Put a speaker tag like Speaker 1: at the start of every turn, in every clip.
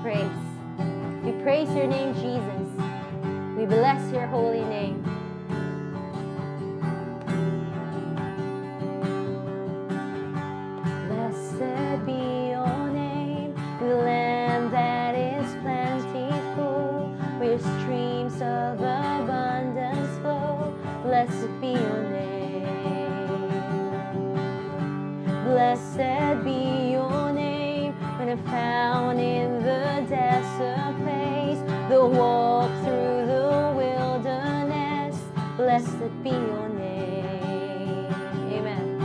Speaker 1: praise. We praise your name, Jesus. We bless your holy name. Blessed be your name, the land that is plentiful, where streams of abundance flow. Blessed be your name. Blessed be your name, when I'm found in the desert place, the walk through the wilderness. Blessed be your name. Amen.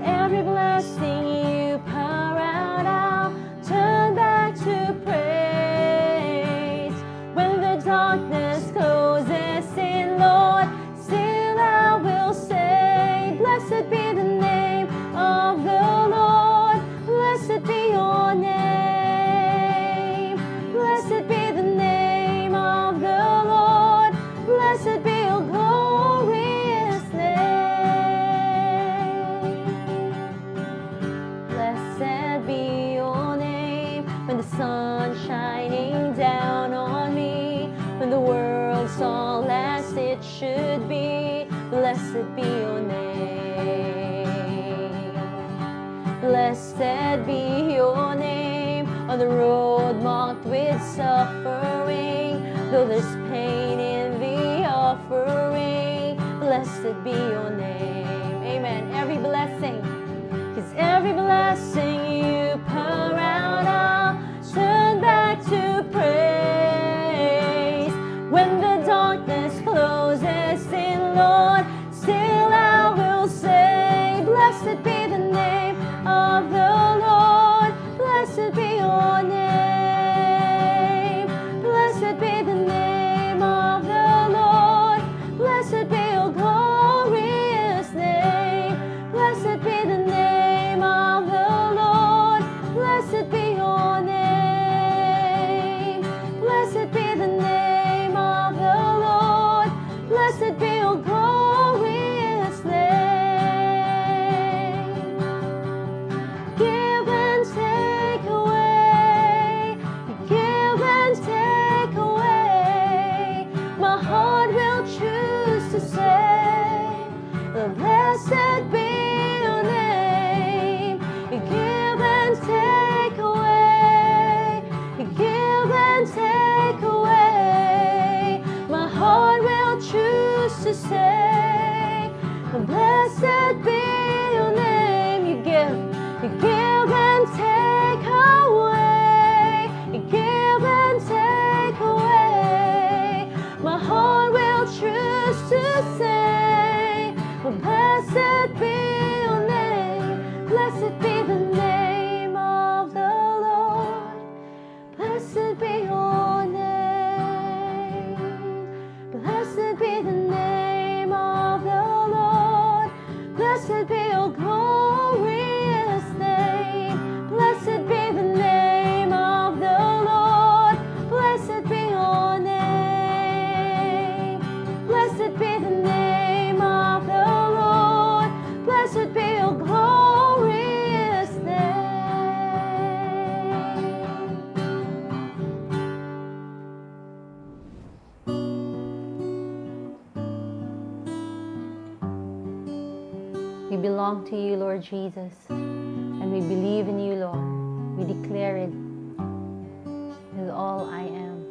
Speaker 1: Every blessing you pour out, I'll turn back to praise. When the darkness closes in, Lord, still I will say, blessed be the name of the Lord. Blessed be your name. Blessed be the name of the Lord. Blessed be your glorious name. Blessed be your name, when the sun's shining down on me, when the world's all as it should be. Blessed be your name. Blessed be your name, on the road marked with suffering, though there's pain in the offering. Blessed be your name. Amen. Every blessing, 'cause every blessing you pour out, I'll turn back to praise. When the darkness closes in, Lord, still I will say, blessed be the name of the Lord. Blessed be your name. Blessed be the name of the Lord. Blessed be your glorious name. Blessed be the name of the Lord. Blessed be your name. Blessed be the name of the Lord. Blessed be your glorious name. Give and take away. Give and take away. My heart will choose to say, blessed be your name. Give and take away. Give and take away. My heart will choose to say, blessed be your name. You give and take away. You give and take away. My heart will choose to say, blessed be your name. Blessed be the name of the Lord. Blessed be your name. Blessed be the name of the Lord. Blessed be your glorious name. Blessed be the name of the Lord. Blessed be your name. Blessed be the name of the Lord. Blessed be your glorious name. We belong to you, Lord Jesus, and we believe in you, Lord. We declare it with all I am.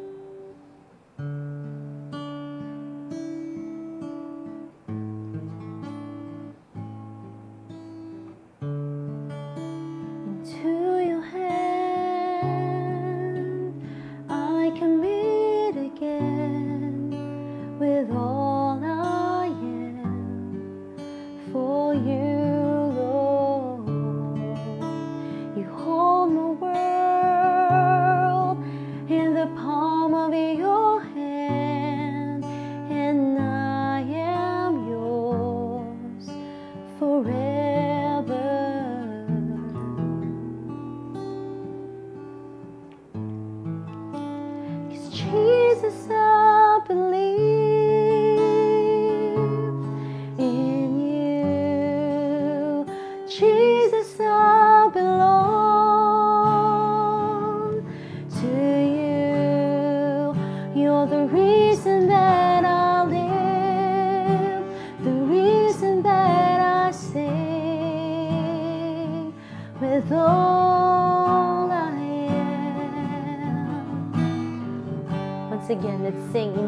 Speaker 1: Into your hand I commit again, with all I am for you, Lord. You hold my world in the palm of your hand, and I am yours forever. 'Cause Jesus, I believe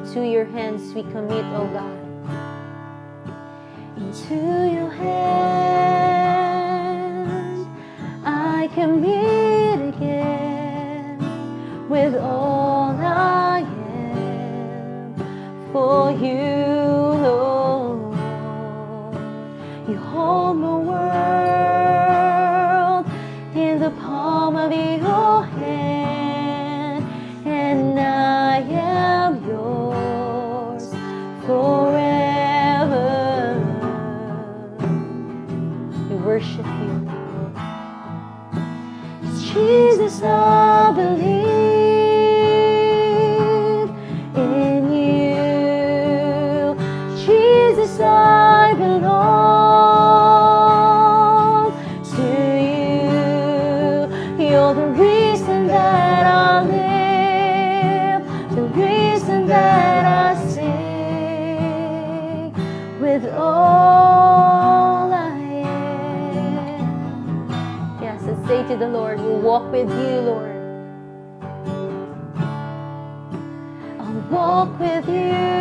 Speaker 1: Into your hands we commit, oh God. Into your hands I commit again, with all I am for you, Lord. You hold my world in the palm of your hand, and I am yours forever. We worship you. Jesus, I believe in you. Jesus, I belong to you. You're the reason that I live, the reason that I sing, with all I am. Yes, let's say to the Lord, we'll walk with you, Lord. I'll walk with you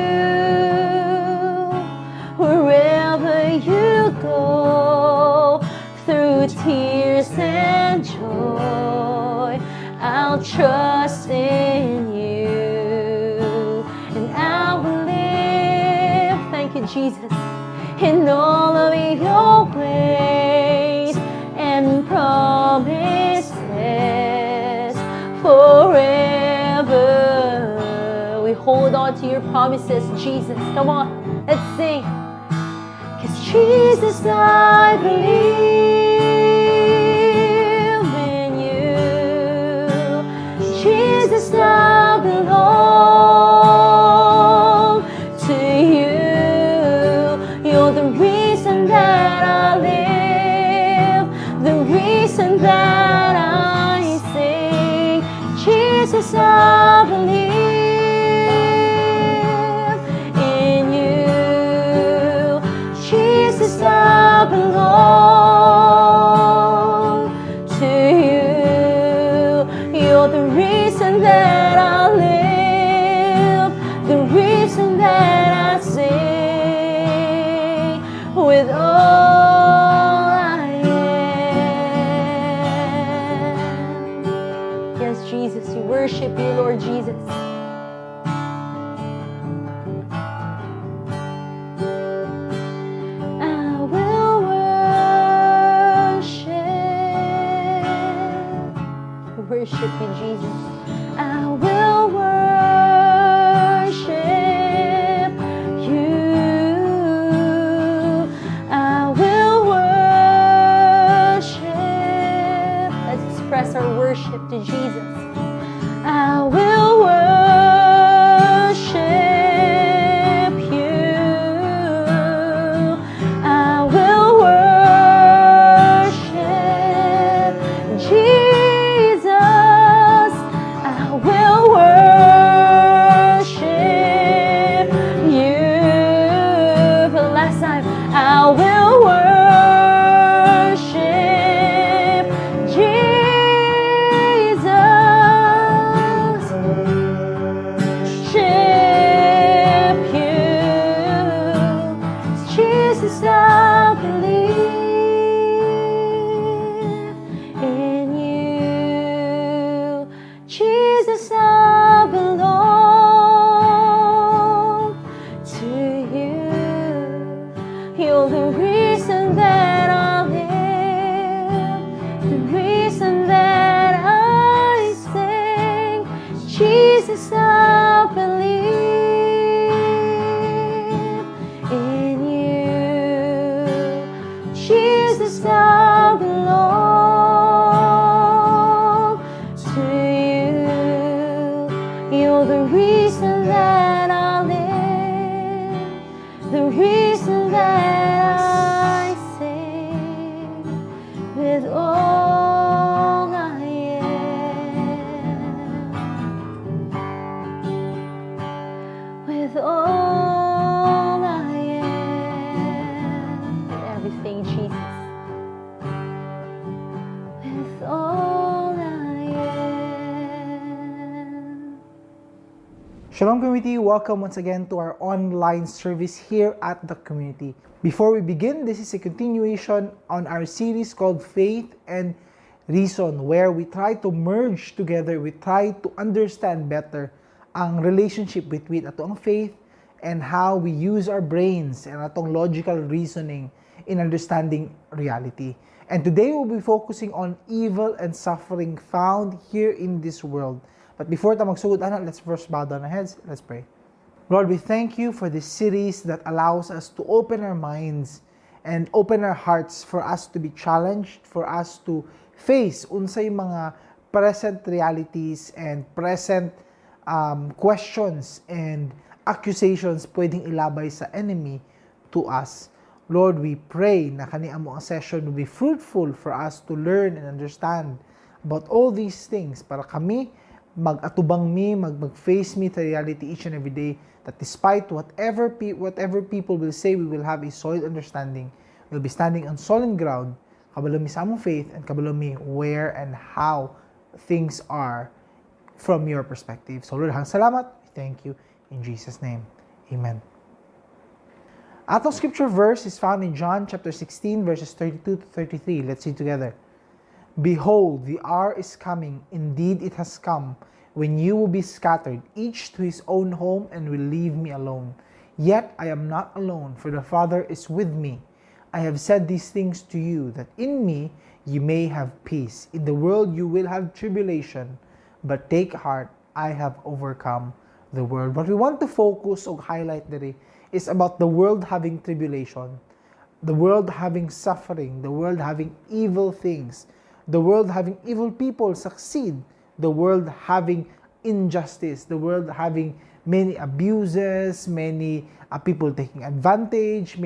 Speaker 1: wherever you go, through tears and joy. I'll trust in you, and I will live, thank you, Jesus, in all of your ways and promises forever. We hold on to your promises, Jesus. Come on, let's sing. 'Cause Jesus, I believe in you. Jesus, I belong to you. You're the reason that I live, the reason that I sing. Jesus, I believe in you. Jesus, I belong to you. You're the reason that I live, the reason that I sing, with all I am. Yes, Jesus, we worship you, Lord Jesus. I will worship you, Jesus. I will worship you. I will worship. Let's express our worship to Jesus. I will worship
Speaker 2: Shalom community, welcome once again to our online service here at the community. Before we begin, this is a continuation on our series called Faith and Reason, where we try to merge together, we try to understand better ang relationship between atong faith and how we use our brains and atong logical reasoning in understanding reality. And today we'll be focusing on evil and suffering found here in this world. But before tayo magsugod, let's first bow down our heads. Let's pray. Lord, we thank you for this series that allows us to open our minds and open our hearts for us to be challenged, for us to face unsay mga present realities and present questions and accusations pwedeng ilabay sa enemy to us. Lord, we pray na kaniang mga session will be fruitful for us to learn and understand about all these things para kami mag-atubang mag-face me to reality each and every day, that despite whatever people will say, we will have a solid understanding. We'll be standing on solid ground, kabalo mi sa among faith, and kabalo mi where and how things are from your perspective. So Lord, salamat. Thank you. In Jesus' name, amen. Atong scripture verse is found in John chapter 16, verses 32 to 33. Let's see together. Behold, the hour is coming, indeed it has come, when you will be scattered, each to his own home, and will leave me alone. Yet I am not alone, for the Father is with me. I have said these things to you, that in me you may have peace. In the world you will have tribulation, but take heart, I have overcome the world. What we want to focus or highlight today is about the world having tribulation, the world having suffering, the world having evil things, the world having evil people succeed, the world having injustice, the world having many abuses, many people taking advantage,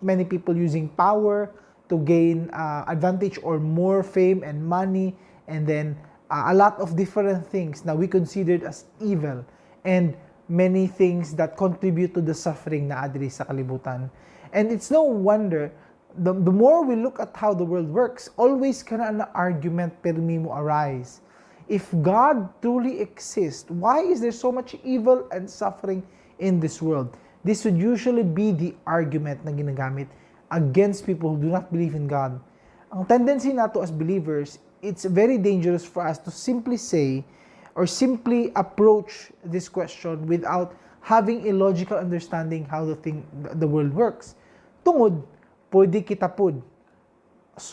Speaker 2: many people using power to gain advantage or more fame and money, and then a lot of different things that we considered as evil, and many things that contribute to the suffering na adiri sa kalibutan. And it's no wonder, the more we look at how the world works, always kana na argument permi mo arise. If God truly exists, why is there so much evil and suffering in this world? This would usually be the argument na ginagamit against people who do not believe in God. Ang tendency nato as believers, it's very dangerous for us to simply say or simply approach this question without having a logical understanding how the world works. Tungod, pwede kita pod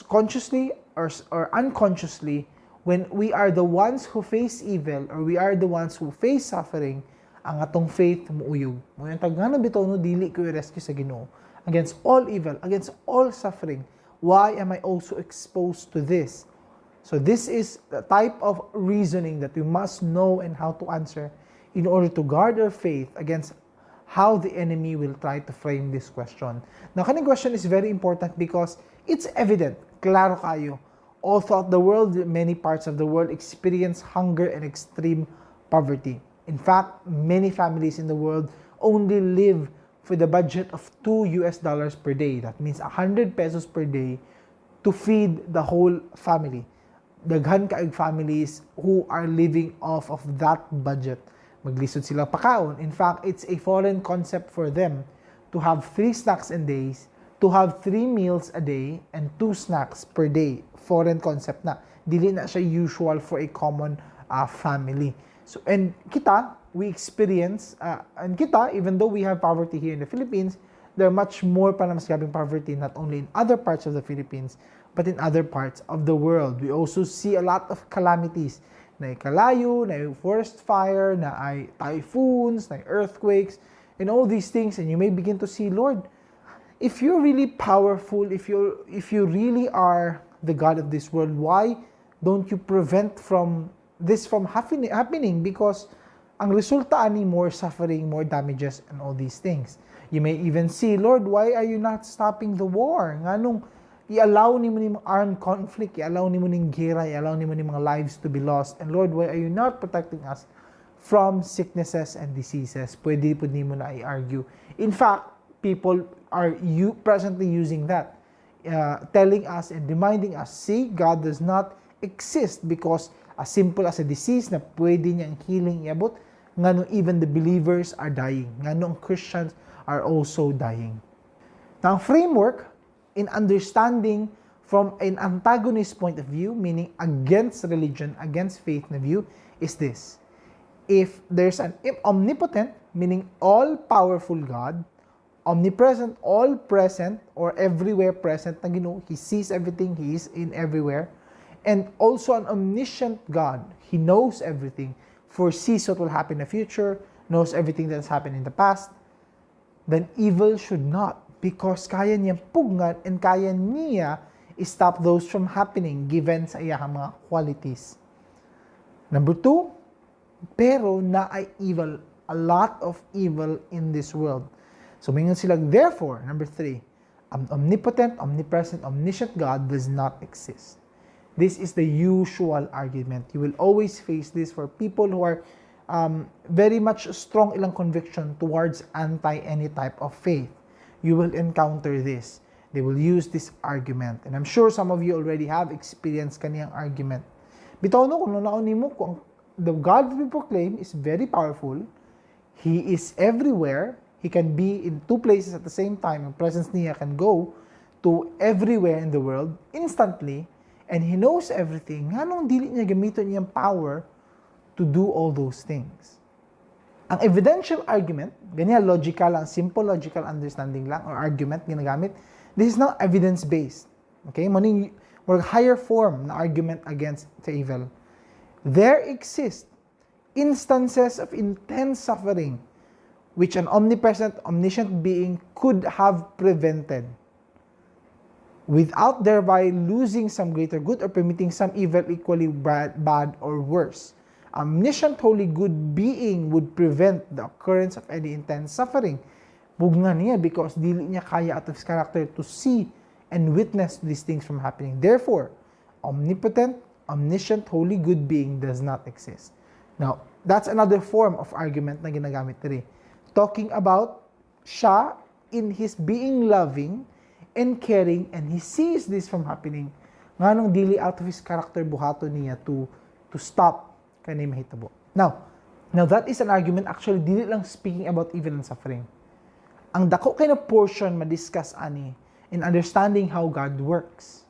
Speaker 2: consciously or unconsciously, when we are the ones who face evil or we are the ones who face suffering, ang atong faith muuyog. Ngayon tagano bitaw no dili ko i-rescue sa Ginoo against all evil, against all suffering. Why am I also exposed to this? So this is the type of reasoning that we must know and how to answer in order to guard our faith against how the enemy will try to frame this question. Now, kaning question is very important because it's evident, klaro kayo, all throughout the world, many parts of the world experience hunger and extreme poverty. In fact, many families in the world only live for the budget of $2 per day. That means 100 pesos per day to feed the whole family. Daghan kaayong families who are living off of that budget. Maglisod sila pakaon. In fact, it's a foreign concept for them to have 3 snacks a day, to have 3 meals a day, and 2 snacks per day. Foreign concept na. Dili na siya usual for a common family. So, and kita, we experience, and kita, even though we have poverty here in the Philippines, there are much more pa na mas grabing poverty, not only in other parts of the Philippines, but in other parts of the world. We also see a lot of calamities. Na kalayo, na forest fire, na ay typhoons, na earthquakes, and all these things. And you may begin to see, Lord, if you're really powerful, if you really are the God of this world, why don't you prevent this from happening? Because ang resulta ani more suffering, more damages, and all these things. You may even see, Lord, why are you not stopping the war? Nganong i-allow ni mo ni armed conflict, i-allow ni mo ning gera, i-allow ni mo ni mga lives to be lost. And Lord, why are you not protecting us from sicknesses and diseases? Pwede po ni mo na i-argue. In fact, people are presently using that, telling us and reminding us, see, God does not exist because as simple as a disease na pwede niyang healing iabot, nga nung even the believers are dying, nga nung Christians are also dying. Now, ang framework in understanding from an antagonist point of view, meaning against religion, against faith na view, is this. If there's an omnipotent, meaning all-powerful God, omnipresent, all-present, or everywhere present na Ginoo, He sees everything, He is in everywhere, and also an omniscient God, He knows everything, foresees what will happen in the future, knows everything that's happened in the past, then evil should not, because kaya niyang pugngan and kaya niya stop those from happening given sa iyang mga qualities. Number 2, pero na ay evil, a lot of evil in this world. So mingon sila, therefore, number 3, an omnipotent, omnipresent, omniscient God does not exist. This is the usual argument. You will always face this for people who are very much strong ilang conviction towards anti any type of faith. You will encounter this. They will use this argument. And I'm sure some of you already have experienced kaniyang argument. Bitaw no, kung naunin mo, kung the God we proclaim is very powerful, He is everywhere, He can be in 2 places at the same time, yung presence niya can go to everywhere in the world instantly, and He knows everything, nga nung dili niya gamitin niyang power to do all those things. Ang evidential argument, ganyan logical lang, simple logical understanding lang, or argument ginagamit, this is not evidence-based. Okay? Meaning, more higher form na argument against the evil. There exist instances of intense suffering which an omnipresent, omniscient being could have prevented without thereby losing some greater good or permitting some evil equally bad or worse. Omniscient, holy, good being would prevent the occurrence of any intense suffering. Bugna niya because dili niya kaya out of his character to see and witness these things from happening. Therefore, omnipotent, omniscient, holy, good being does not exist. Now, that's another form of argument na ginagamit rin. Talking about siya in His being loving and caring, and He sees this from happening, nga nung dili out of His character buhato niya to stop kani mahitabo. Now that is an argument actually dili lang speaking about evil and suffering. Ang dako kay na portion ma-discuss ani in understanding how God works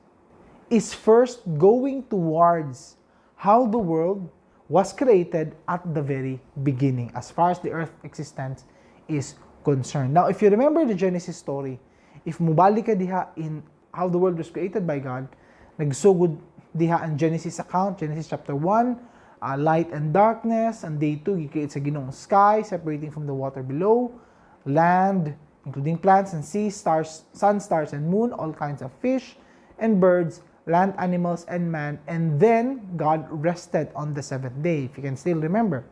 Speaker 2: is first going towards how the world was created at the very beginning as far as the earth existence is concerned. Now, if you remember the Genesis story, if mubalik ka diha in how the world was created by God, nagsugod diha ang Genesis account, Genesis chapter 1, light and darkness, and day 2, gikreate sa Ginoong sky, separating from the water below, land, including plants and seas, stars, sun, stars, and moon, all kinds of fish and birds, land animals, and man, and then God rested on the 7th day, if you can still remember.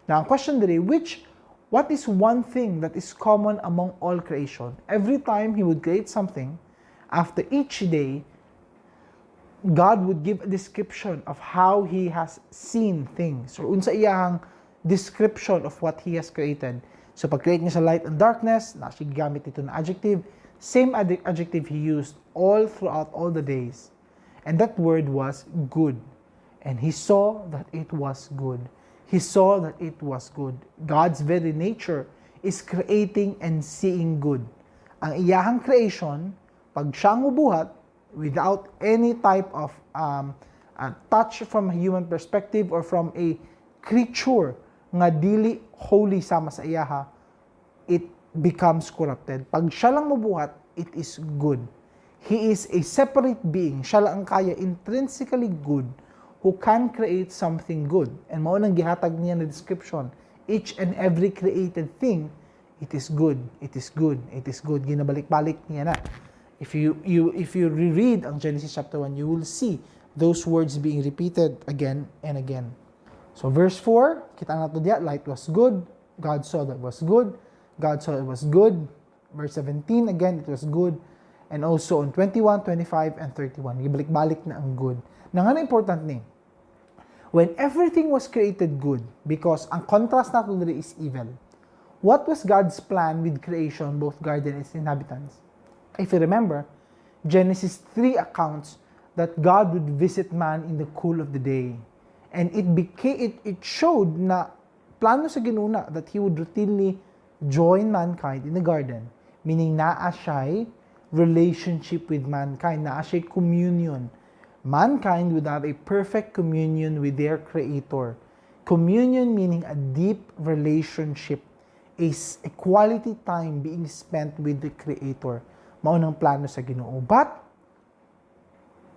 Speaker 2: Now, ang question today, what is one thing that is common among all creation? Every time He would create something, after each day, God would give a description of how He has seen things, or unsa iyang description of what He has created. So, pag-create niya sa light and darkness, gamit ito na adjective, same adjective He used all throughout all the days. And that word was good. And He saw that it was good. He saw that it was good. God's very nature is creating and seeing good. Ang iyahang creation, pag siya mubuhat, without any type of touch from a human perspective or from a creature nga dili holy sama sa iyaha, it becomes corrupted. Pag siya lang mubuhat, it is good. He is a separate being. Siya lang ang kaya intrinsically good who can create something good. And mao nang gihatag niya na description. Each and every created thing, it is good, it is good, it is good. Ginabalik-balik niya na. If you reread ang Genesis chapter 1, you will see those words being repeated again and again. So verse 4, kita nato diya, light was good, God saw that was good, God saw it was good. Verse 17, again, it was good. And also on 21, 25, and 31, gibalik-balik na ang good. Na nga na important ni, when everything was created good, because ang contrast nato diri is evil, what was God's plan with creation, both garden and its inhabitants? If you remember, Genesis 3 accounts that God would visit man in the cool of the day. And it showed na plano sa Ginoo na that He would routinely join mankind in the garden. Meaning, naa siya'y relationship with mankind, naa siya'y communion. Mankind would have a perfect communion with their Creator. Communion meaning a deep relationship, a quality time being spent with the Creator. Maunang plano sa Ginoo. But,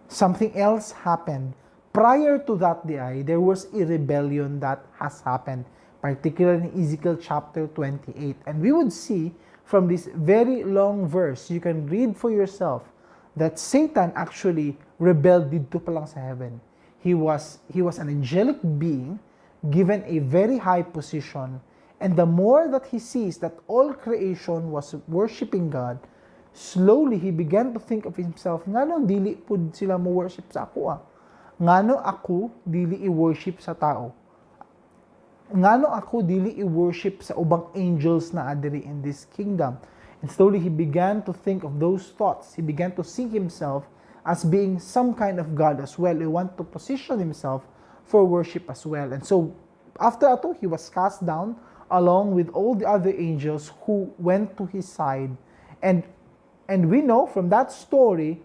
Speaker 2: something else happened. Prior to that day, there was a rebellion that has happened, particularly in Ezekiel chapter 28. And we would see from this very long verse, you can read for yourself, that Satan actually rebelled dito pa lang sa heaven. He was an angelic being given a very high position, and the more that he sees that all creation was worshiping God, slowly he began to think of himself, ngano dili pud sila mo worship sa ako ngano ako dili i-worship sa tao, ngano ako dili i-worship sa ubang angels na adiri in this kingdom. And slowly he began to think of those thoughts. He began to see himself as being some kind of God as well. He wanted to position himself for worship as well. And so, after ato, he was cast down along with all the other angels who went to his side. And we know from that story,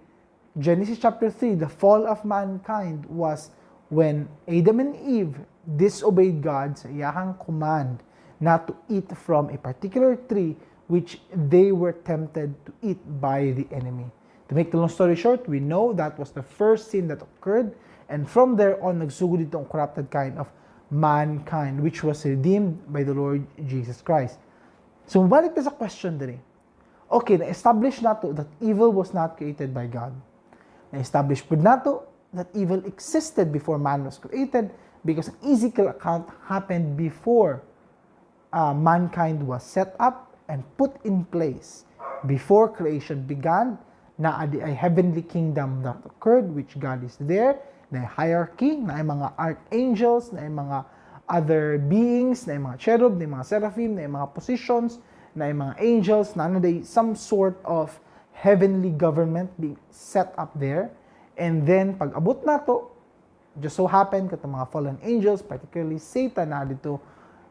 Speaker 2: Genesis chapter 3, the fall of mankind was when Adam and Eve disobeyed God sa iyahang command not to eat from a particular tree which they were tempted to eat by the enemy. To make the long story short, we know that was the first sin that occurred, and from there on, nagsugod itong corrupted kind of mankind, which was redeemed by the Lord Jesus Christ. So, balik na sa question din. Okay, na-establish na to that evil was not created by God. Na-establish po na to that evil existed before man was created, because an Ezekiel account happened before mankind was set up and put in place. Before creation began, na a heavenly kingdom that occurred, which God is there, na hierarchy, na mga archangels, na mga other beings, na mga cherub, na mga seraphim, na mga positions, na mga angels, na some sort of heavenly government being set up there. And then, pag abot na to, just so happened that the mga fallen angels, particularly Satan, na dito,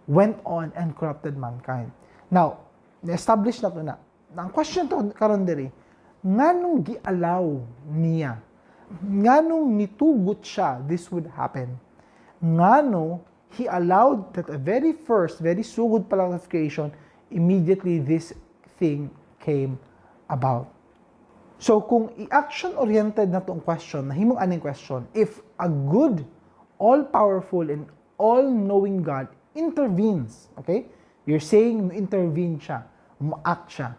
Speaker 2: went on and corrupted mankind. Now, na-establish na to na. Ang question to karon diri, nganong gi-allow niya? Nganong nitugot siya this would happen? Ngano he allowed that a very first, very sugod pa lang of creation, immediately this thing came about. So, kung i-action-oriented na itong question, nahimong aning question, if a good, all-powerful, and all-knowing God intervenes, okay? You're saying intervene siya, umact siya.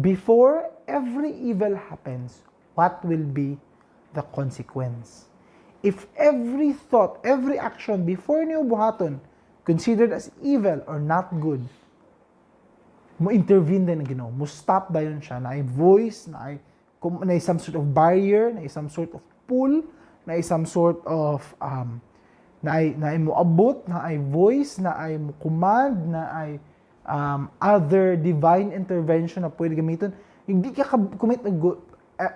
Speaker 2: Before every evil happens, what will be the consequence? If every thought, every action before niyo buhaton, considered as evil or not good, mo intervene din ang Ginoo, mo stop dayon siya, na ay voice, na ay some sort of barrier, na ay some sort of pull, na ay some sort of na ay mo abot, na ay voice, na ay mo command, na ay other divine intervention na pwede gamitin. Hindi ka commit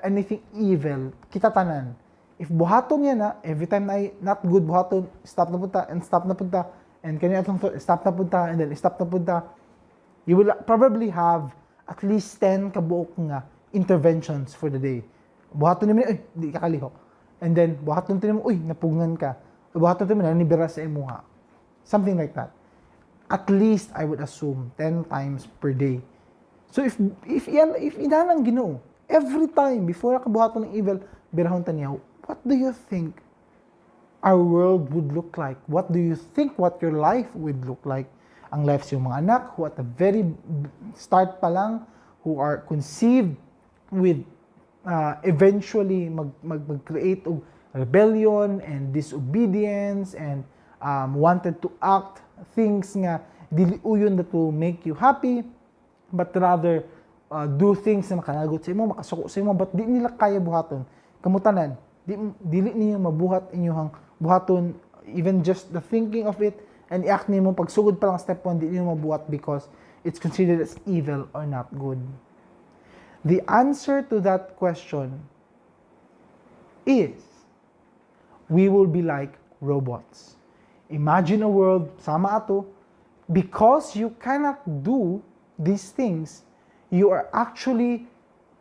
Speaker 2: anything evil, kita tanan. If buhaton niya na, every time na ay not good buhaton, stop na punta, and stop na punta, and kanina atong stop na punta, and then stop na punta, you will probably have at least 10 kabuok nga interventions for the day. Buhaton naman, di ka kalihok. And then, buhaton naman, napugnan ka. Buhaton naman, nanibira sa imuha. Something like that. At least, I would assume, 10 times per day. So, if inanang Ginoo, every time, before nakabuhaton ng evil, birahon ta niya, what do you think our world would look like? What do you think what your life would look like? Ang lives yung mga anak, who at the very start pa lang, who are conceived with eventually mag-create of rebellion and disobedience and wanted to act things nga dili uyon that will make you happy, but rather do things na makanagot sa imo, makasuko sa imo, but di nila kaya buhaton. Kamutanan, dili niyo mabuhat inyong buhaton, even just the thinking of it, and i-act nimo pagsugod pa lang step 1, di niyo mabuhat because it's considered as evil or not good. The answer to that question is, we will be like robots. Imagine a world, sama ato, because you cannot do these things, you are actually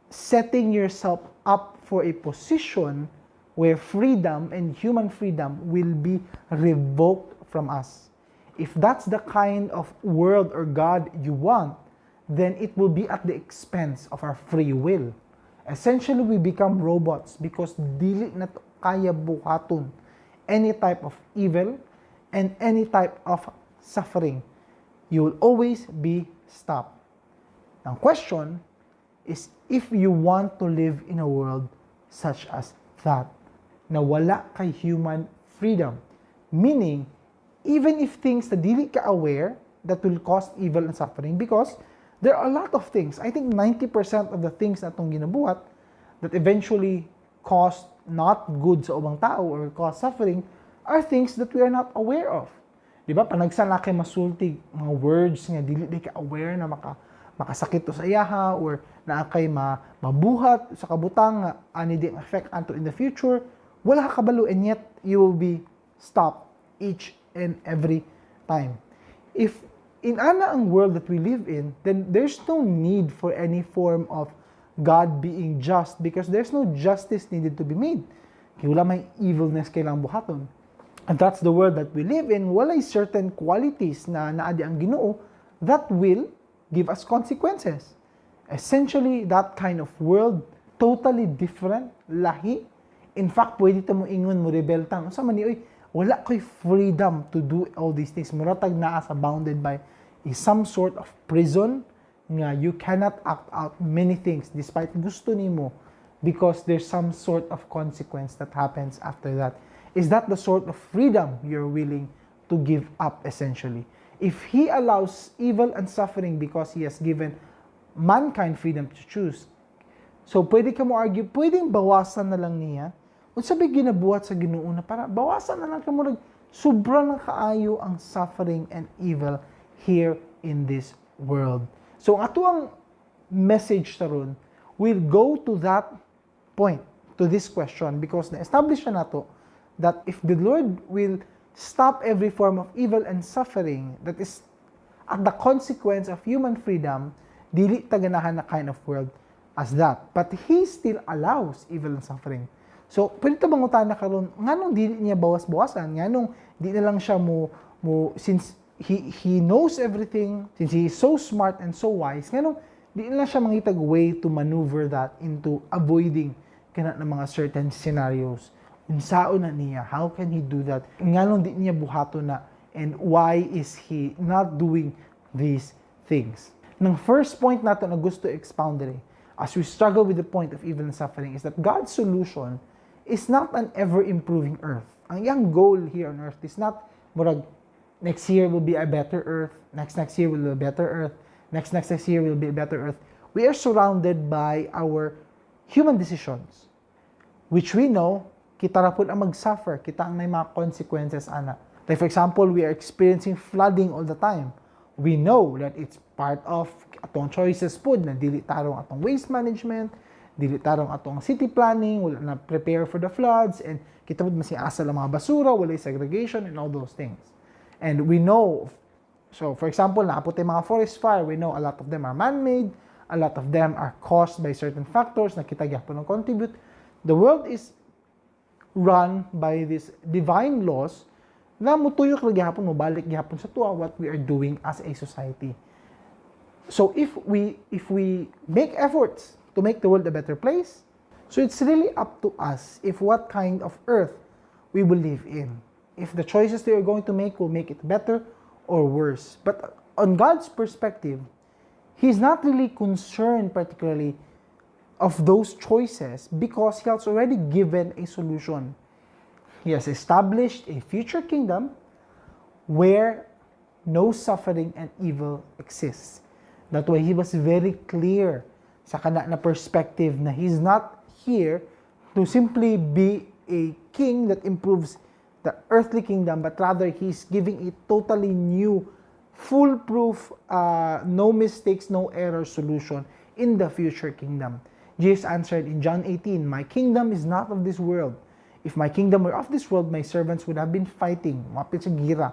Speaker 2: setting yourself up for a position where freedom and human freedom will be revoked from us. If that's the kind of world or God you want, then it will be at the expense of our free will. Essentially, we become robots because dili na to kaya buhaton any type of evil and any type of suffering. You will always be stopped. Ang question is if you want to live in a world such as that, na wala kay human freedom. Meaning, even if things na dili ka aware, that will cause evil and suffering because there are a lot of things. I think 90% of the things na itong ginabuhat that eventually cause not good sa ubang tao or cause suffering are things that we are not aware of. Di ba? Panagsan na kay masulti, mga words nga dili di ka aware na makasakit to sa iyaha or na kay mabuhat sa kabutang nga ani di affect anto in the future, wala ka kabalo and yet you will be stopped each and every time. If in ang world that we live in, then there's no need for any form of God being just because there's no justice needed to be made. Kaya wala may evilness kailang buhaton. And that's the world that we live in. Walay certain qualities na naadi ang Ginoo that will give us consequences. Essentially, that kind of world, totally different, lahi. In fact, pwede ito mo ingon mo rebel tang. Sa man ni, wala ko'y freedom to do all these things. Muratag naa sa bounded by some sort of prison nga you cannot act out many things despite gusto nimo because there's some sort of consequence that happens after that. Is that the sort of freedom you're willing to give up essentially? If He allows evil and suffering because He has given mankind freedom to choose, so pwede ka mo argue, pwedeng bawasan na lang niya. Kung sabi ginabuhat sa Ginoo na para bawasan na lang ka mo, sobrang kaayo ang suffering and evil here in this world. So ang atuang message taron will go to that point, to this question, because na-establish na nato that if the Lord will stop every form of evil and suffering that is at the consequence of human freedom, dili taganahan na kind of world as that. But He still allows evil and suffering. So, pwede ito bangutan na karon nganong dili niya bawas-bawasan, nganong di na lang siya since he knows everything, since He is so smart and so wise, nganong di na lang siya mangitag way to maneuver that into avoiding kana ng mga certain scenarios. Unsaon na niya? How can He do that? Nganong di niya buhato na? And why is He not doing these things? Nang first point nato na gusto expound diri, as we struggle with the point of evil and suffering, is that God's solution is not an ever-improving earth. Ang iyang goal here on earth is not, murag, next year will be a better earth, next year will be a better earth, next year will be a better earth. We are surrounded by our human decisions, which we know, kita ra pud ang mag-suffer, kita ang may mga consequences ana. Like for example, we are experiencing flooding all the time. We know that it's part of atong choices pud na dili tarong atong waste management, dili tarong atong city planning, wala na prepare for the floods, and kita pud masiasa lang mga basura, wala segregation and all those things. And we know, so for example, naapot yung mga forest fire, we know a lot of them are man-made, a lot of them are caused by certain factors na kita gyapon ng contribute. The world is run by these divine laws na mutuyok na gihapon, mabalik gihapon sa tuwa what we are doing as a society. So if we make efforts to make the world a better place, so it's really up to us if what kind of earth we will live in. If the choices they are going to make will make it better or worse. But on God's perspective, He's not really concerned particularly of those choices because He has already given a solution. He has established a future kingdom where no suffering and evil exists. That's why He was very clear sa kana na perspective na He's not here to simply be a king that improves the earthly kingdom, but rather He's giving a totally new, foolproof, no mistakes, no error solution in the future kingdom. Jesus answered in John 18, "My kingdom is not of this world. If my kingdom were of this world, my servants would have been fighting." Mapit sa gira.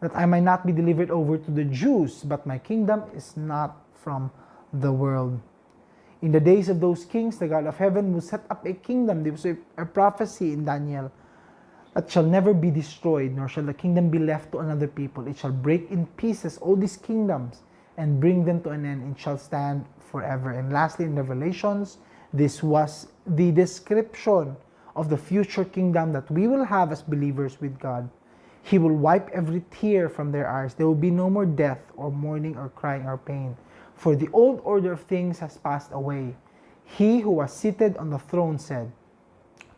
Speaker 2: that I might not be delivered over to the Jews, but my kingdom is not from the world. In the days of those kings, the God of heaven will set up a kingdom. There was a prophecy in Daniel that shall never be destroyed, nor shall the kingdom be left to another people. It shall break in pieces all these kingdoms and bring them to an end, and shall stand forever. And lastly, in Revelations, this was the description of the future kingdom that we will have as believers with God. He will wipe every tear from their eyes. There will be no more death or mourning or crying or pain, for the old order of things has passed away. He who was seated on the throne said,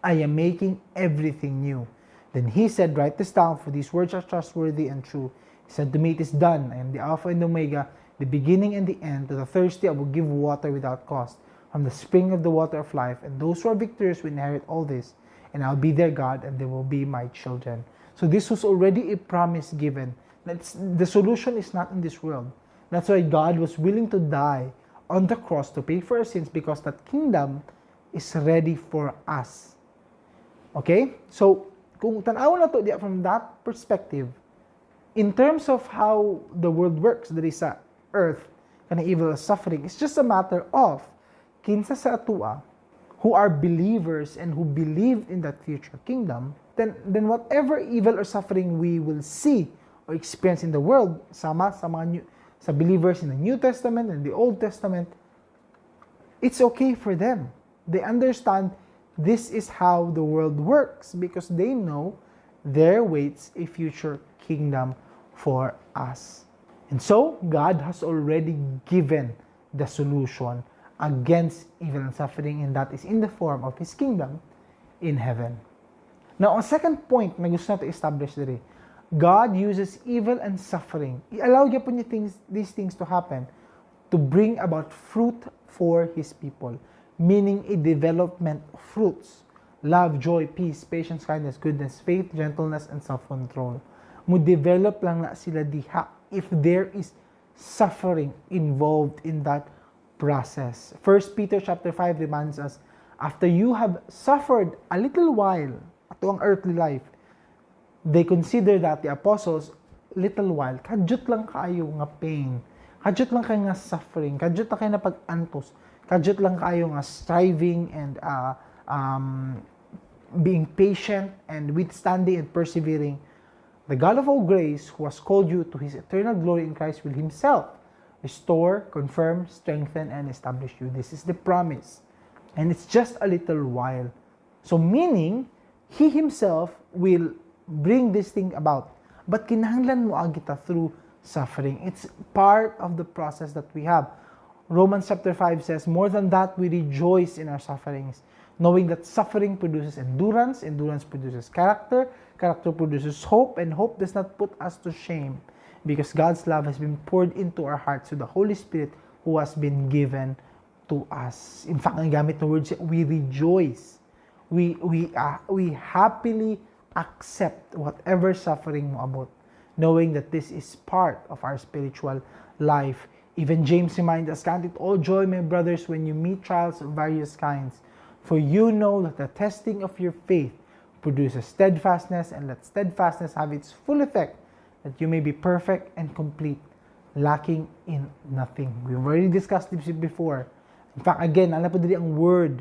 Speaker 2: I am making everything new. Then he said, write this down, for these words are trustworthy and true. He said to me, it is done. I am the Alpha and Omega, the beginning and the end. To the thirsty I will give water without cost, from the spring of the water of life. And those who are victorious will inherit all this. And I'll be their God, and they will be my children. So this was already a promise given. The solution is not in this world. That's why God was willing to die on the cross to pay for our sins, because that kingdom is ready for us. Okay? So, kung tanaw na to from that perspective, in terms of how the world works, there is a earth, and evil suffering, it's just a matter of kinsa sa atua who are believers and who believe in that future kingdom, then whatever evil or suffering we will see or experience in the world, sa believers in the New Testament and the Old Testament, it's okay for them. They understand this is how the world works, because they know there waits a future kingdom for us. And so, God has already given the solution against evil and suffering, and that is in the form of His kingdom in heaven. Now, ang second point na gusto natin establish diri, God uses evil and suffering. I-allow niya po niya these things to happen to bring about fruit for His people, meaning a development of fruits. Love, joy, peace, patience, kindness, goodness, faith, gentleness, and self-control. Mo-develop lang na sila diha if there is suffering involved in that process. 1 Peter chapter 5 reminds us, after you have suffered a little while, ato ang earthly life, they consider that the apostles, little while, kadyot lang kayo nga pain, kadyot lang kayo nga suffering, kadyot lang kayo na pag-antos, kadyot lang kayo nga striving and being patient and withstanding and persevering. The God of all grace, who has called you to His eternal glory in Christ, will Himself restore, confirm, strengthen, and establish you. This is the promise. And it's just a little while. So meaning, He Himself will bring this thing about. But kinahanglan mo agita through suffering. It's part of the process that we have. Romans chapter 5 says, more than that, we rejoice in our sufferings, knowing that suffering produces endurance, endurance produces character, character produces hope, and hope does not put us to shame, because God's love has been poured into our hearts through the Holy Spirit who has been given to us. In fact, ang gamit ng word, we rejoice. We happily accept whatever suffering mo abot, knowing that this is part of our spiritual life. Even James reminds us, count it all joy, my brothers, when you meet trials of various kinds, for you know that the testing of your faith produces steadfastness, and let steadfastness have its full effect, that you may be perfect and complete, lacking in nothing. We've already discussed this before. In fact, again, alam po dili ang word.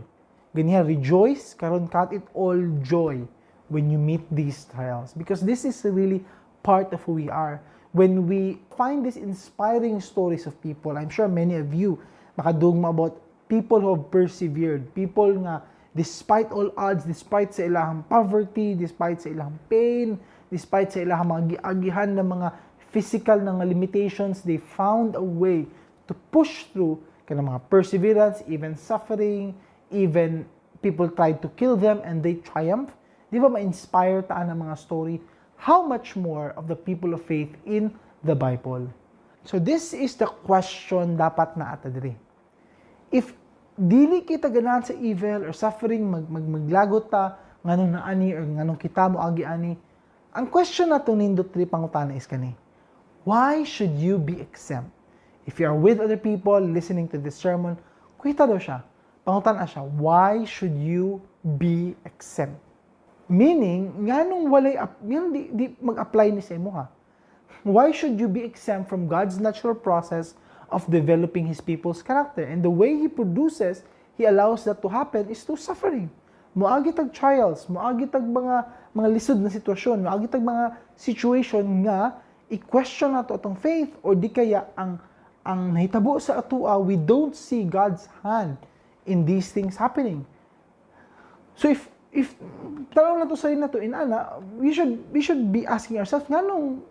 Speaker 2: Ganyan, rejoice, karon count it all joy when you meet these trials. Because this is really part of who we are. When we find these inspiring stories of people, I'm sure many of you makadugma about people who have persevered, people nga despite all odds, despite sa ilahang poverty, despite sa ilahang pain, despite sa ilahang mga giagihan ng mga physical na limitations, they found a way to push through kanang mga perseverance, even suffering, even people tried to kill them and they triumph. Di ba ma-inspire taan ang mga story? How much more of the people of faith in the Bible? So this is the question dapat na ata diri. If dili kita ganahan sa evil or suffering, maglagot ta nganong naani or nganong kita mo agi ani, ang question na itong nindot diri pangutana is kani, why should you be exempt? If you are with other people listening to this sermon, kuita daw siya, pangutana siya, why should you be exempt? Meaning, nganong walay, yan di mag-apply ni sa imo ha. why should you be exempt from God's natural process of developing His people's character? And the way He produces, He allows that to happen is through suffering. Moagi tag trials, moagi tag mga lisod na sitwasyon, moagi tag mga situation nga i-question nato atong faith or di kaya ang nahitabo sa atua, we don't see God's hand in these things happening. So if tanaw na to sa na to inana, we should be asking ourselves nganong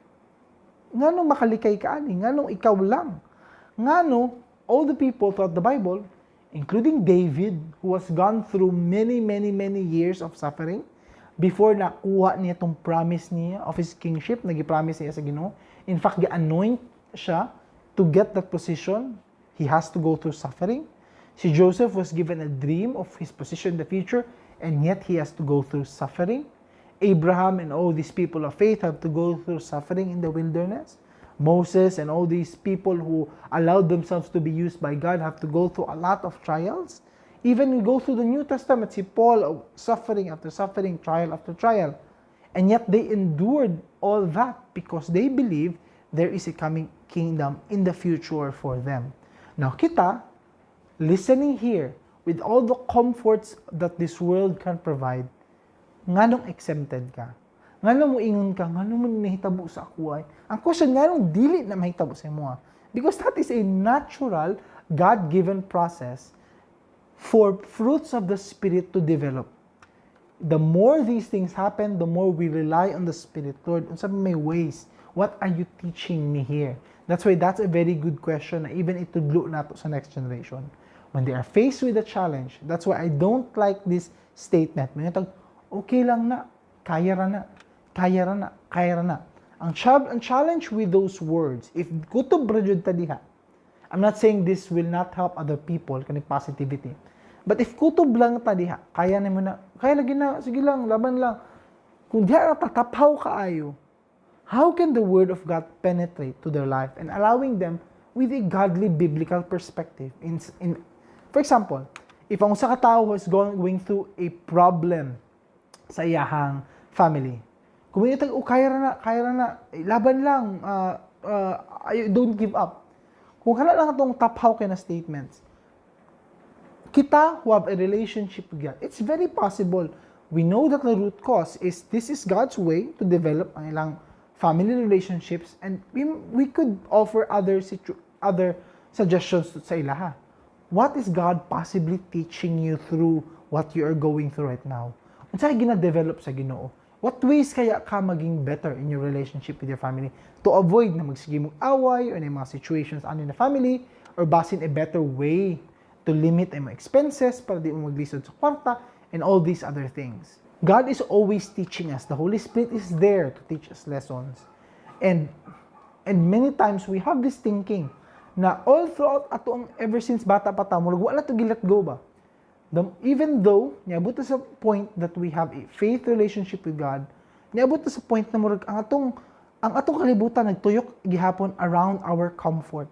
Speaker 2: makalikay ka ani, nganong ikaw lang, ngano all the people throughout the Bible, including David, who has gone through many years of suffering before nakuha niya tong promise niya of his kingship, nagi-promise niya sa Ginoo. In fact, gi-anoint siya to get that position. He has to go through suffering. Si Joseph was given a dream of his position in the future, and yet he has to go through suffering. Abraham and all these people of faith have to go through suffering in the wilderness. Moses and all these people who allowed themselves to be used by God have to go through a lot of trials. Even we go through the New Testament, si Paul, suffering after suffering, trial after trial. And yet they endured all that because they believe there is a coming kingdom in the future for them. Now kita, listening here, with all the comforts that this world can provide, nganong exempted ka? Nganong mo ingon ka? Nganong mo nahitabo sa ako ay? Ang question, nganong dili na mahitabo sa imo? Because that is a natural, God-given process for fruits of the Spirit to develop. The more these things happen, the more we rely on the Spirit. Lord, unsa may ways? What are you teaching me here? That's why that's a very good question na even itudlo nato sa next generation. When they are faced with a challenge, that's why I don't like this statement. Okay lang na, kaya ra na, kaya ra na, kaya ra na. Ang challenge with those words, if kutob ra jud ta diha, I'm not saying this will not help other people, kani positivity. But if kutob lang ta diha, kaya na mo na, kaya lagi na, sige lang, laban lang. Kung diha ra tataphaw kaayo, how can the Word of God penetrate to their life and allowing them with a godly biblical perspective? For example, if ang usa ka tawo is going through a problem sa iyahang family, kung itag kaya ra na, laban lang, don't give up. Kung kana lang atong taphaw kay na statements, kita who have a relationship with God, it's very possible. We know that the root cause is this is God's way to develop ang ilang family relationships, and we could offer other suggestions sa ilaha. What is God possibly teaching you through what you are going through right now? Unsa gina-develop sa Ginoo? What ways kaya ka maging better in your relationship with your family to avoid na magsige mong away or na mga situations ano in the family, or basin a better way to limit ang mga expenses para di mo maglisod sa kwarta, and all these other things. God is always teaching us. The Holy Spirit is there to teach us lessons. And many times we have this thinking na all throughout ato ang ever since bata pa ta, murag wala to gilet go ba? Even though niabot sa point that we have a faith relationship with God, niabot sa point na murag ang atong kalibutan nagtuyok gihapon around our comfort.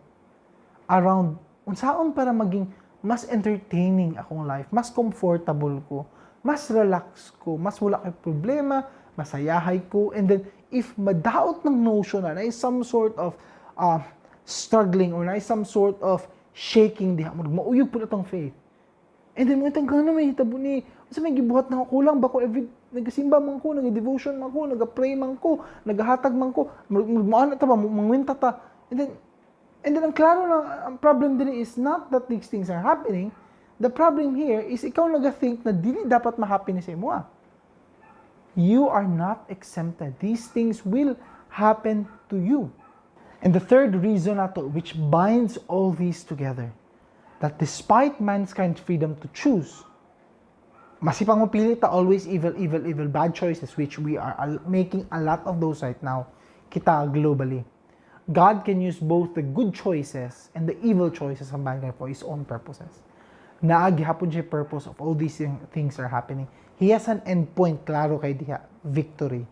Speaker 2: Around unsaon para maging mas entertaining akong life, mas comfortable ko, mas relax ko, mas wala kay problema, masayahay ko, and then if madaot ng notion na is some sort of struggling or na some sort of shaking diha, mauyog po na tong faith. And then mo itang gano'n may hitabo ni, kasi may gibuhat na kulang ba ko every, nagasimba man ko, nag-devotion man ko, nag-pray man ko, naghatag man ko, maana ta ba, mangwinta ta. And then ang klaro na, ang problem din is not that these things are happening. The problem here is ikaw nag-think na dili dapat ma-happen sa imo. You are not exempted. These things will happen to you. And the third reason ato, which binds all these together, that despite mankind's freedom to choose, masipang mapili ta always evil, bad choices, which we are making a lot of those right now, kita globally. God can use both the good choices and the evil choices of mankind for His own purposes. Naagihapon siya purpose of all these things are happening. He has an endpoint, klaro kay diha, victory.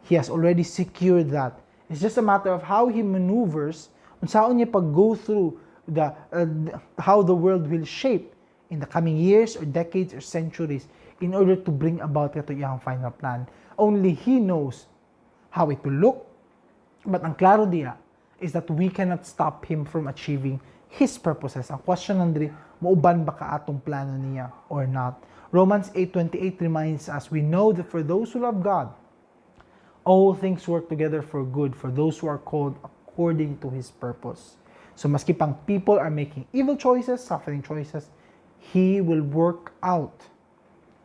Speaker 2: He has already secured that. It's just a matter of how He maneuvers, unsaon niya pag-go through how the world will shape in the coming years or decades or centuries in order to bring about ito iyang final plan. Only He knows how it will look, But ang klaro diya is that we cannot stop Him from achieving His purposes. Ang question nandri, mauban ba ka atong plano niya or not? Romans 8:28 reminds us, we know that for those who love God, all things work together for good for those who are called according to His purpose. So maski pang people are making evil choices, suffering choices, He will work out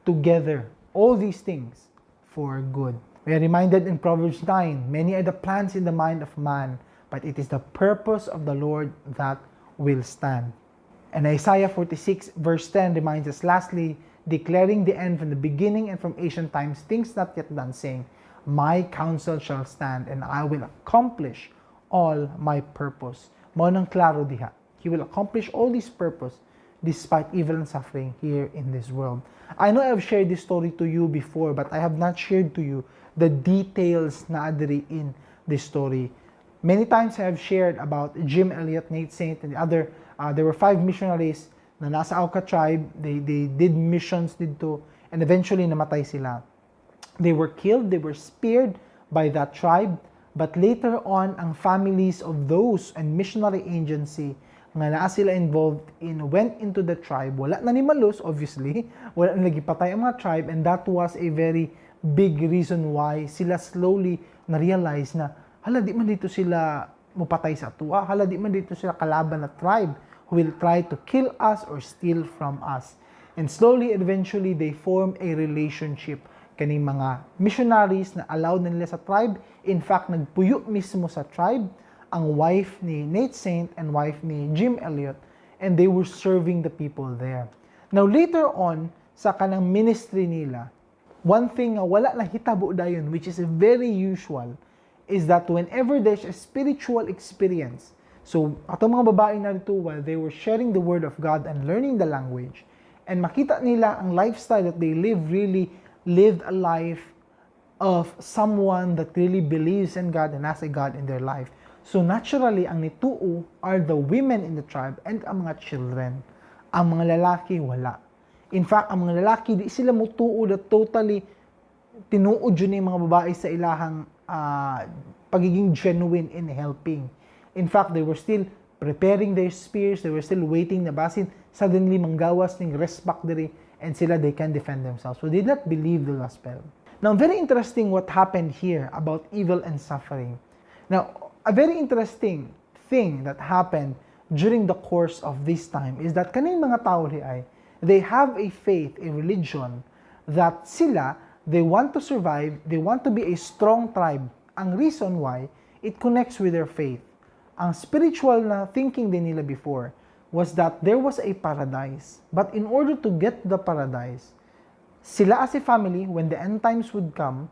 Speaker 2: together all these things for good. We are reminded in Proverbs 9, many are the plans in the mind of man, but it is the purpose of the Lord that will stand. And Isaiah 46 verse 10 reminds us, lastly, declaring the end from the beginning and from ancient times, things not yet done, saying, my counsel shall stand, and I will accomplish all my purpose. Mao nang klaro diha. He will accomplish all this purpose despite evil and suffering here in this world. I know I've shared this story to you before, but I have not shared to you the details na adiri in this story. Many times I have shared about Jim Elliot, Nate Saint, and the other. There were 5 missionaries na nasa Auca tribe. They did missions dito, and eventually namatay sila. They were killed, they were speared by that tribe, but later on, ang families of those and missionary agency nga naa sila involved in went into the tribe. Wala na ni malus, obviously. Wala na nagipatay ang mga tribe, and that was a very big reason why sila slowly na-realize na, hala, di man dito sila mupatay sa atua. Hala, di man dito sila kalaban na tribe who will try to kill us or steal from us. And slowly, eventually, they form a relationship. Kaning mga missionaries na allowed na nila sa tribe. In fact, nagpuyo mismo sa tribe ang wife ni Nate Saint and wife ni Jim Elliot, and they were serving the people there. Now, later on, sa kanang ministry nila, one thing na wala na hitabo dayon, which is very usual, is that whenever there's a spiritual experience, so atong mga babae na dito, while they were sharing the word of God and learning the language, and makita nila ang lifestyle that they really lived a life of someone that really believes in God and has a God in their life. So naturally, ang nituo are the women in the tribe and ang mga children. Ang mga lalaki, wala. In fact, ang mga lalaki, di sila mutuo na totally tinuod yun yung mga babae sa ilahang pagiging genuine in helping. In fact, they were still preparing their spears, they were still waiting na basin, suddenly manggawas ng respect diri, and sila, they can defend themselves. So they did not believe the gospel. Now, very interesting what happened here about evil and suffering. Now, a very interesting thing that happened during the course of this time is that kaning mga tao ay, they have a faith, a religion, that sila, they want to survive, they want to be a strong tribe. Ang reason why, it connects with their faith. Ang spiritual na thinking din nila before was that there was a paradise. But in order to get the paradise, sila as a family, when the end times would come,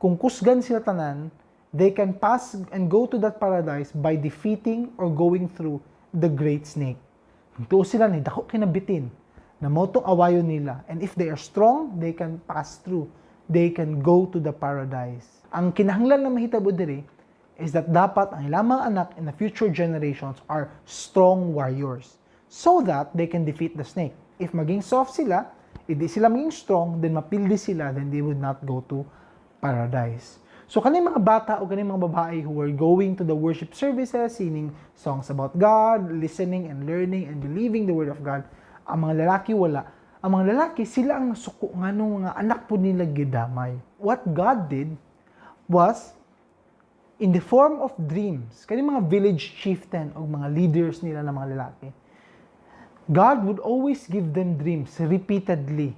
Speaker 2: kung kusgan sila tanan, they can pass and go to that paradise by defeating or going through the great snake. Tuo sila ni dako kinabitin na motong awayon nila. And if they are strong, they can pass through. They can go to the paradise. Ang kinahanglan na mahitabo diri is that dapat ang ilang mga anak in the future generations are strong warriors so that they can defeat the snake. If maging soft sila, hindi sila maging strong, then mapildi sila, then they would not go to paradise. So kaning mga bata o kaning mga babae who are going to the worship services, singing songs about God, listening and learning and believing the word of God, ang mga lalaki wala. Ang mga lalaki, sila ang nasuko nga nung mga anak po nila gidamay. What God did was, in the form of dreams, kaning mga village chieftain o mga leaders nila ng mga lalaki, God would always give them dreams repeatedly.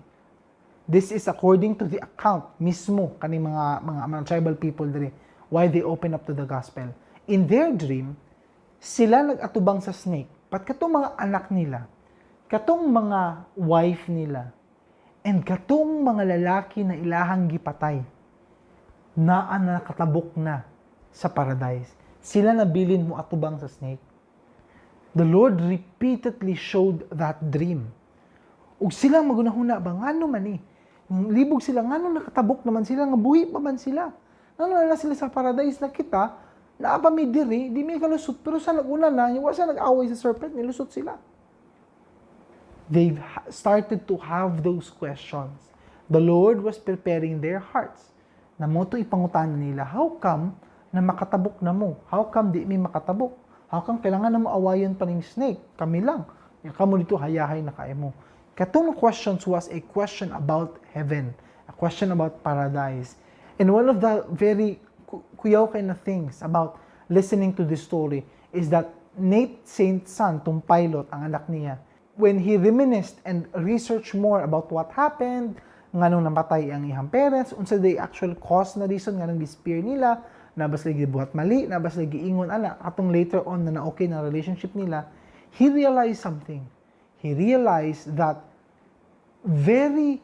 Speaker 2: This is according to the account mismo kaning mga tribal people diri why they open up to the gospel. In their dream, sila nag-atubang sa snake. Pat katong mga anak nila, katong mga wife nila, and katong mga lalaki na ilahang gipatay na nakatabok na sa paradise. Sila nabilin mo atubang sa snake. The Lord repeatedly showed that dream. Ug sila magunahuna ba ngano man ni? Libog sila ngano nakatabok naman sila nga buhi pa man sila. Ngano na sila sa paradise na kita na pa mi diri di mi kalusot pero sa naguna na wa sa nag-away sa serpent nilusot sila. They started to have those questions. The Lord was preparing their hearts. Na mo to ipangutan nila, how come na makatabok na mo. How come di mi makatabok? How come kailangan na mo awayan pa ng snake? Kami lang. Kamu dito hayahay na kaya mo. Katong questions was a question about heaven, a question about paradise. And one of the very kuyaw kind of things about listening to this story is that Nate Saint Son, tong pilot, ang anak niya, when he reminisced and researched more about what happened, nga nung namatay ang iyang parents, unsa the actual cause na reason nga nang disappear nila, nabas lagi buhat mali, nabas lagi ingon ana, atong later on na okay na relationship nila, he realized something. He realized that very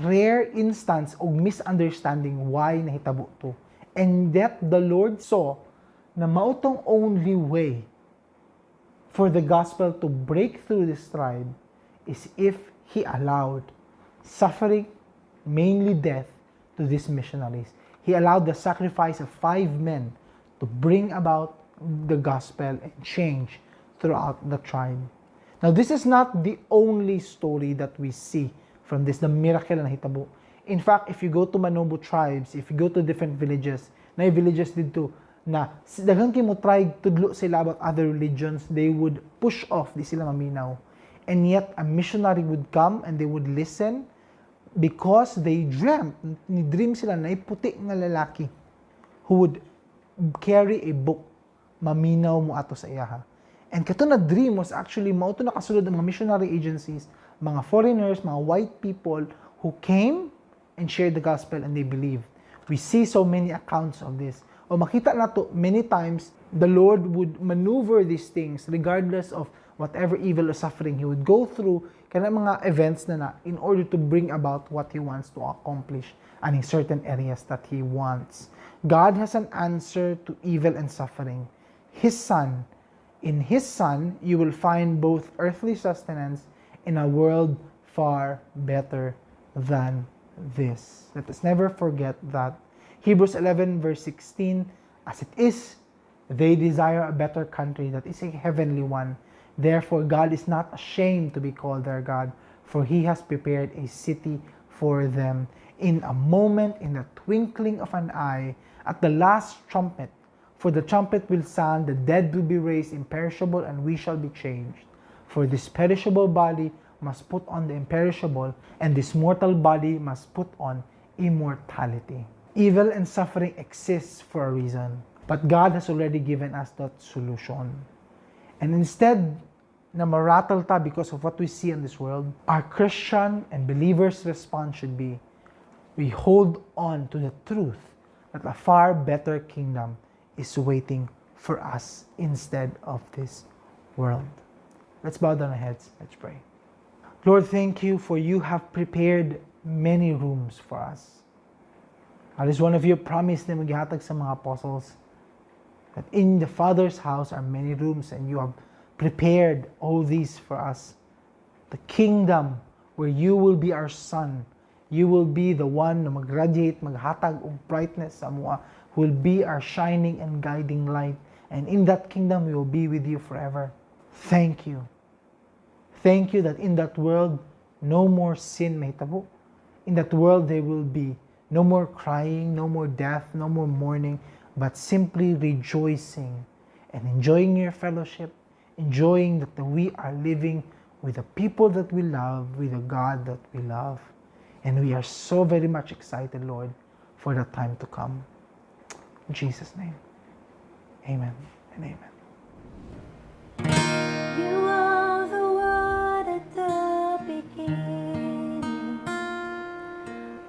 Speaker 2: rare instance of misunderstanding why nahitabo to. And that the Lord saw na mautong only way for the gospel to break through this tribe is if He allowed suffering, mainly death, to these missionaries. He allowed the sacrifice of 5 men to bring about the gospel and change throughout the tribe. Now, this is not the only story that we see from this, the miracle na hitabo. In fact, if you go to Manobo tribes, if you go to different villages, na villages dito na daghang kimo try tudlo sila about other religions, they would push off, di sila maminaw. And yet, a missionary would come and they would listen because they dream sila na iputi nga lalaki who would carry a book, maminaw mo ato sa iyaha. And kato na dream was actually mauto na kasulod ng mga missionary agencies, mga foreigners, mga white people who came and shared the gospel and they believed. We see so many accounts of this. O makita na to, many times, the Lord would maneuver these things regardless of whatever evil or suffering He would go through kana mga events na in order to bring about what He wants to accomplish and in certain areas that He wants. God has an answer to evil and suffering. His Son, in His Son, you will find both earthly sustenance in a world far better than this. Let us never forget that. Hebrews 11 verse 16, as it is, they desire a better country that is a heavenly one. Therefore, God is not ashamed to be called their God, for He has prepared a city for them. In a moment, in the twinkling of an eye, at the last trumpet, for the trumpet will sound, the dead will be raised imperishable, and we shall be changed. For this perishable body must put on the imperishable, and this mortal body must put on immortality. Evil and suffering exists for a reason, but God has already given us that solution. And instead na marattle ta because of what we see in this world, our Christian and believers' response should be, we hold on to the truth that a far better kingdom is waiting for us instead of this world. Let's bow down our heads. Let's pray. Lord, thank you for you have prepared many rooms for us. That is one of your promise na maghihatag sa mga apostles, that in the Father's house are many rooms and you have prepared all these for us. The kingdom where you will be our son. You will be the one na mag-radiate, maghatag og brightness sa mua, who will be our shining and guiding light. And in that kingdom, we will be with you forever. Thank you. Thank you that in that world, no more sin mahitabo. In that world, there will be no more crying, no more death, no more mourning, but simply rejoicing and enjoying your fellowship, enjoying that we are living with the people that we love, with the God that we love. And we are so very much excited, Lord, for the time to come. In Jesus' name, amen and amen.
Speaker 1: You are the Word at the beginning,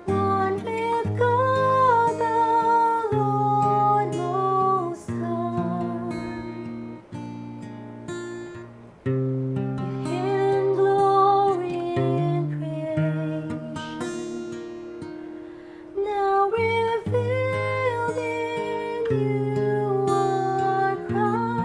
Speaker 1: one with God the Lord Most High. Your hidden glory in creation, now revealed in you are Christ.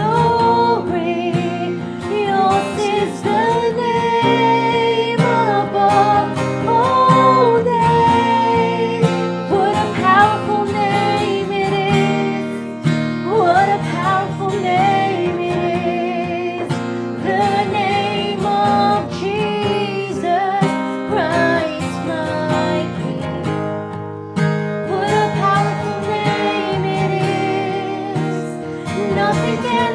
Speaker 1: glory. Yours is the name above all names. What a powerful name it is. What a powerful name it is. The name of Jesus Christ, my King. What a powerful name it is. Nothing can